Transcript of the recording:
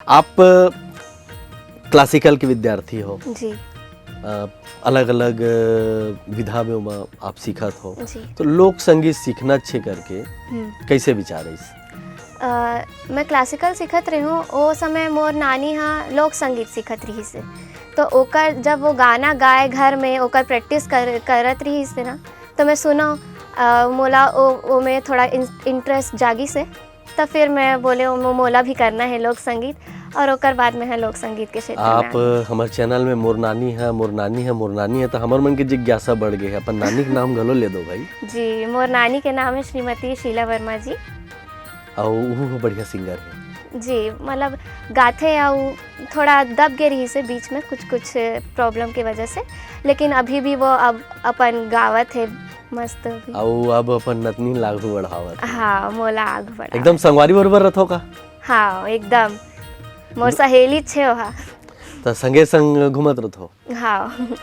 आप क्लासिकल के विद्यार्थी हो, जी अलग अलग विधा में आप सीखत हो, जी। तो लोक संगीत सीखना अच्छे करके कैसे विचार है इस? मैं क्लासिकल सीखत रही हूँ। ओ समय मोर नानी हाँ लोक संगीत सीखत रही से, तो ओकर जब वो गाना गाए घर में ओकर प्रैक्टिस करत रही से ना, तो मैं सुनो मोला ओ में थोड़ा इंटरेस्ट जागी से, तब फिर मैं बोले मोला भी करना है लोक संगीत, और ओकर बाद में है लोक संगीत के क्षेत्र में आप आगे। हमारे चैनल में मोर नानी है मोर नानी है मोर नानी है, तो हमार मन के जिज्ञासा बढ़ गई है, अपन नानी के नाम गलो ले दो भाई। जी, मोर नानी के नाम है श्रीमती शीला वर्मा जी। और वो बढ़िया सिंगर है। जी, मतलब गाथे या थोड़ा दब गए रही से बीच में कुछ प्रॉब्लम की वजह से, लेकिन अभी भी वो अब अपन गावत है मस्त भी। और अब अपन नतनी लागू बढ़ावत। हाँ, मोला आग बढ़ा। एकदम संगवारी बरोबर रथो का? हाँ, एकदम मोर सहेली छे वहाँ। तो संगे संग घूमत रथो? हाँ।